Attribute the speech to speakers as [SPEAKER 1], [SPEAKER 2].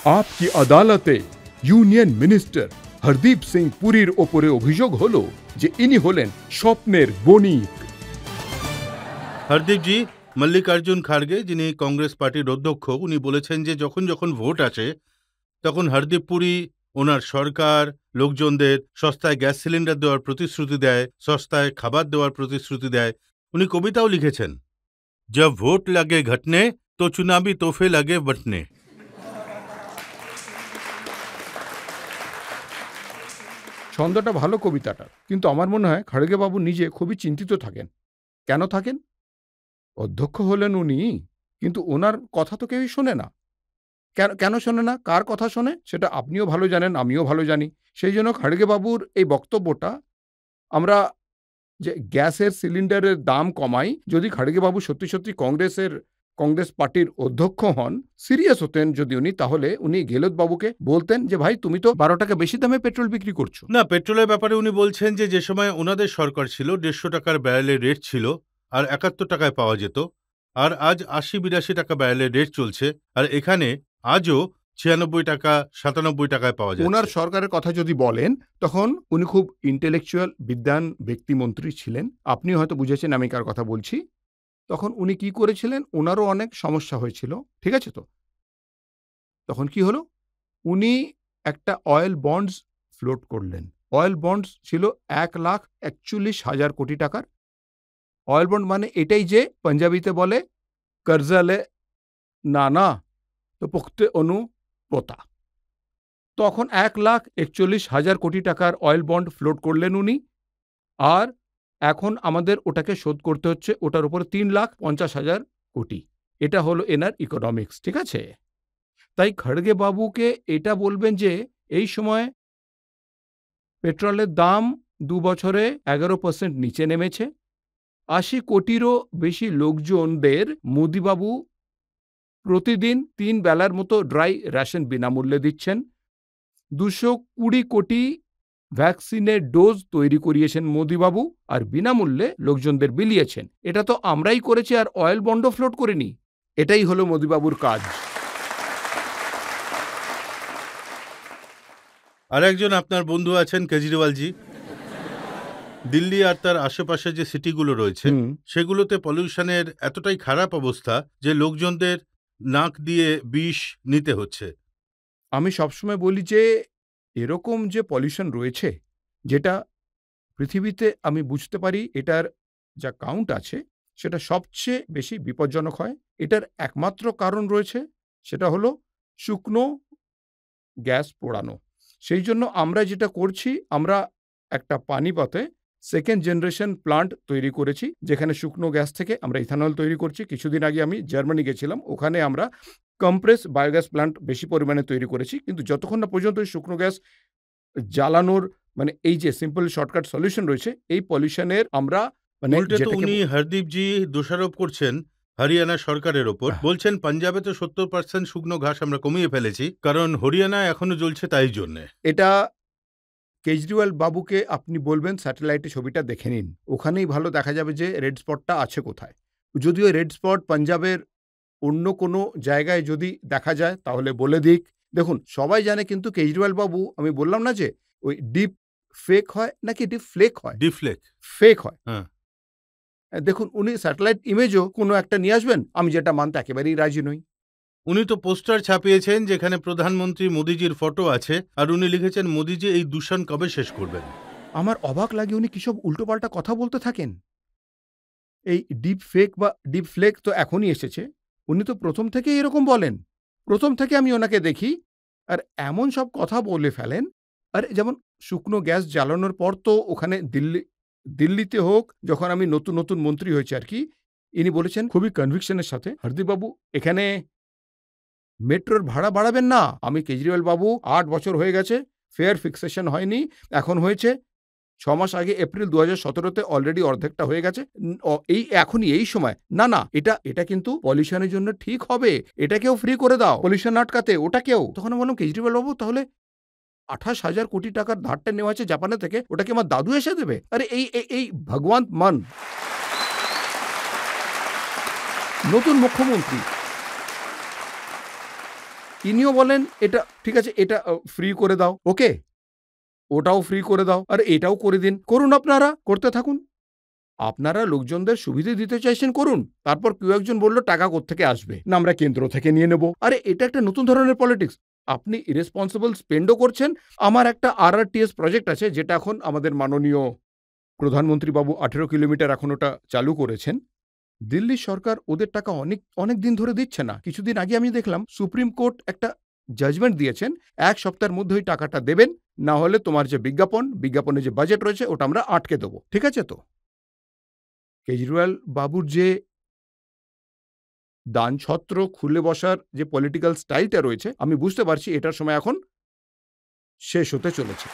[SPEAKER 1] आपकी আদালতে union minister Hardeep Singh পুরীর ওপরে অভিযোগ হলো যে ইনি হলেন স্বপ্নের বণিক।
[SPEAKER 2] হরদীপ জি, মল্লিকার্জুন খাড়গে যিনি কংগ্রেস পার্টির অধ্যক্ষ উনি বলেছেন যে যখন যখন ভোট আসে তখন হরদীপ পুরী ওনার সরকার লোকজনদের সস্তায় গ্যাস সিলিন্ডার দেওয়ার প্রতিশ্রুতি দেয়, সস্তায় খাবার দেওয়ার প্রতিশ্রুতি দেয়। উনি কবিতাও লিখেছেন, জব ভোট লাগে ঘটনে তো চুনাবি তোফে লাগে বটনে।
[SPEAKER 1] ছন্দটা ভালো কবিতাটা, কিন্তু আমার মনে হয় খাড়গে বাবু নিজে খুবই চিন্তিত থাকেন। কেন থাকেন? অধ্যক্ষ হলেন উনি, কিন্তু ওনার কথা তো কেউই শোনে না। কেন শোনে না? কার কথা শোনে? সেটা আপনিও ভালো জানেন, আমিও ভালো জানি। সেই জন্য খাড়গে বাবুর এই বক্তব্যটা, আমরা যে গ্যাসের সিলিন্ডারের দাম কমাই, যদি খাড়গে বাবু সত্যি সত্যি কংগ্রেস পার্টির অধ্যক্ষ হন, সিরিয়াস হতেন যদি উনি, তাহলে উনি গেহলোত বাবুকে বলতেন যে ভাই তুমি তো 12 টাকা বেশি দামে পেট্রোল বিক্রি করছো।
[SPEAKER 2] না, পেট্রোলের ব্যাপারে উনি বলছেন যে সময় ওনাদের সরকার ছিল 150 টাকার ব্যারেলের রেট ছিল আর 71 টাকায় পাওয়া যেত, আর আজ 80-82 টাকা ব্যারেলের রেট চলছে, আর এখানে আজও 96 টাকা 97 টাকায় পাওয়া
[SPEAKER 1] ওনার
[SPEAKER 2] যাচ্ছে।
[SPEAKER 1] সরকারের কথা যদি বলেন, তখন উনি খুব ইন্টেলেকচুয়াল বিদ্বান ব্যক্তিমন্ত্রী ছিলেন। আপনি হয়তো বুঝেছেন আমি কার কথা বলছি। তখন উনি কি করেছিলেন? ওনারও অনেক সমস্যা হয়েছিল, ঠিক আছে তো? তখন কি হলো? উনি একটা অয়েল বন্ডস ফ্লোট করলেন। অয়েল বন্ডস ছিল 1,41,000 কোটি টাকার। অয়েল বন্ড মানে এটাই যে পাঞ্জাবিতে বলে কর্জা লে নানা তো পুখতে অনু পোতা। তখন 1,41,000 কোটি টাকার অয়েল বন্ড ফ্লোট করলেন উনি, আর এখন আমাদের ওটাকে শোধ করতে হচ্ছে ওটার উপরে 3,50,000 কোটি। এটা হলো এনার ইকোনমিক্স, ঠিক আছে? তাই খাড়গে বাবুকে এটা বলবেন যে এই সময় পেট্রোলের দাম 2 বছরে 11% নিচে নেমেছে। 80 কোটিরও বেশি লোকজনদের মোদিবাবু প্রতিদিন 3 বেলার মতো ড্রাই রেশন বিনামূল্যে দিচ্ছেন। 220 কোটি ভ্যাকসিনের ডোজ তৈরি করিয়েছেন মোদিবাবু, আর বিনামূল্যে লোকজনদের বিলিয়েছেন। এটা তো আমরাই করেছি, আর অয়েল বন্ডও ফ্লোট করিনি। এটাই হলো মোদিবাবুর কাজ।
[SPEAKER 2] আর একজন আপনার বন্ধু আছেন কেজরিওয়ালজি। দিল্লি আর তার আশেপাশে যে সিটিগুলো রয়েছে সেগুলোতে পলিউশনের এতটাই খারাপ অবস্থা যে লোকজনদের নাক দিয়ে বিষ নিতে হচ্ছে।
[SPEAKER 1] আমি সবসময় বলি যে এরকম যে পলিউশন রয়েছে, যেটা পৃথিবীতে আমি বুঝতে পারি এটার যা কাউন্ট আছে সেটা সবচেয়ে বেশি বিপজ্জনক হয়, এটার একমাত্র কারণ রয়েছে, সেটা হলো শুকনো গ্যাস পোড়ানো। সেই জন্য আমরা যেটা করছি, আমরা একটা পানিপথে সেকেন্ড জেনারেশন প্লান্ট তৈরি করেছি, যেখানে শুকনো গ্যাস থেকে আমরা ইথানল তৈরি করছি। কিছুদিন আগে আমি জার্মানি গেছিলাম, ওখানে আমরা কম্প্রেস বায়োগ্যাস প্লান্ট বেশি পরিমাণে তৈরি করেছি। কিন্তু যতক্ষণ না পর্যন্ত শুকনো গ্যাস জ্বালানোর মানে এই যে সিম্পল শর্টকাট সলিউশন রয়েছে, এই পলিউশনের আমরা মানে
[SPEAKER 2] উল্টে তো
[SPEAKER 1] যেটাকে
[SPEAKER 2] উনি হরদীপজি দোষারোপ করছেন হরিয়ানা সরকারের ওপর, বলছেন পাঞ্জাবে তো 70% শুকনো ঘাস আমরা কমিয়ে ফেলেছি, কারণ হরিয়ানা এখনো জ্বলছে তাই জন্যে।
[SPEAKER 1] এটা কেজরিওয়াল বাবুকে আপনি বলবেন স্যাটেলাইটে ছবিটা দেখে নিন, ওখানেই ভালো দেখা যাবে যে রেড স্পটটা আছে কোথায়। যদিও রেড স্পট পাঞ্জাবের অন্য কোনো জায়গায় যদি দেখা যায় তাহলে বলে দিক। দেখুন সবাই জানে, কিন্তু কেজরিওয়াল বাবু, আমি বললাম না যে ওই ডিপ ফেক হয় নাকি ডিপ ফ্লেক হয়,
[SPEAKER 2] ডিফ্লেক।
[SPEAKER 1] ফেক হয়।
[SPEAKER 2] হ্যাঁ,
[SPEAKER 1] দেখুন উনি স্যাটেলাইট ইমেজও কোনো একটা নিয়ে আসবেন, আমি যেটা মানতে একেবারেই রাজি নই।
[SPEAKER 2] উনি তো পোস্টার ছাপিয়েছেন যেখানে প্রধানমন্ত্রী মোদিজির ফটো আছে, আর উনি লিখেছেন মোদিজি এই দূষণ কবে শেষ করবেন।
[SPEAKER 1] আমার অবাক লাগে উনি কিসব উল্টোপাল্টা কথা বলতে থাকেন। এই ডিপ ফেক বা ডিপ ফ্লেক তো এখনই এসেছে, উনি তো প্রথম থেকেই এরকম বলেন। প্রথম থেকে আমি ওনাকে দেখি, আর এমন সব কথা বলে ফেলেন। আর যেমন শুকনো গ্যাস জ্বালানোর পর তো ওখানে দিল্লিতে হোক, যখন আমি নতুন নতুন মন্ত্রী হয়েছে আর কি, ইনি বলেছেন খুবই কনভিকশনের সাথে, হরদীপবাবু এখানে মেট্রোর ভাড়া বাড়াবেন না। আমি কেজরিওয়াল বাবু 8 বছর হয়ে গেছে, ফেয়ার ফিক্সেশন হয়নি, এখন হয়েছে। 6 মাস আগে এপ্রিল 2017-তে অলরেডি অর্ধেকটা হয়ে গেছে। এই এখনই এই সময় না, এটা কিন্তু পলিউশনের জন্য ঠিক হবে, এটাকেও ফ্রি করে দাও পলিউশন আটকাতে, ওটাকেও। তখন আমি বললাম কেজরিওয়াল বাবু, তাহলে 28,000 কোটি টাকার ধারটা নেওয়া হয়েছে জাপানে থেকে, ওটাকে আমার দাদু এসে দেবে? আরে এই ভগবান মান নতুন মুখ্যমন্ত্রী, ইনিও বলেন এটা ঠিক আছে, এটা ফ্রি করে দাও, ওকে, ওটাও ফ্রি করে দাও, আর এটাও করে দিন, করুন, আপনারা করতে থাকুন। আপনারা লোকজনদের সুবিধে দিতে চাইছেন, করুন। তারপর কেউ একজন বলল টাকা কোত্থেকে আসবে, না আমরা কেন্দ্র থেকে নিয়ে নেব। আরে এটা একটা নতুন ধরনের পলিটিক্স। আপনি ইরেসপন্সিবল স্পেন্ডও করছেন। আমার একটা RRTS প্রজেক্ট আছে, যেটা এখন আমাদের মাননীয় প্রধানমন্ত্রী বাবু 18 কিলোমিটার এখন ওটা চালু করেছেন। দিল্লি সরকার ওদের টাকা অনেক অনেক দিন ধরে দিচ্ছে না। কিছুদিন আগে আমি দেখলাম সুপ্রিম কোর্ট একটা জাজমেন্ট দিয়েছেন, 1 সপ্তাহের মধ্যে ওই টাকাটা দেবেন, না হলে তোমার যে বিজ্ঞাপনে যে বাজেট রয়েছে ওটা আমরা আটকে দেবো। ঠিক আছে তো? কেজরিওয়াল বাবুর যে দানছত্র খুলে বসার যে পলিটিক্যাল স্টাইলটা রয়েছে, আমি বুঝতে পারছি এটার সময় এখন শেষ হতে চলেছে।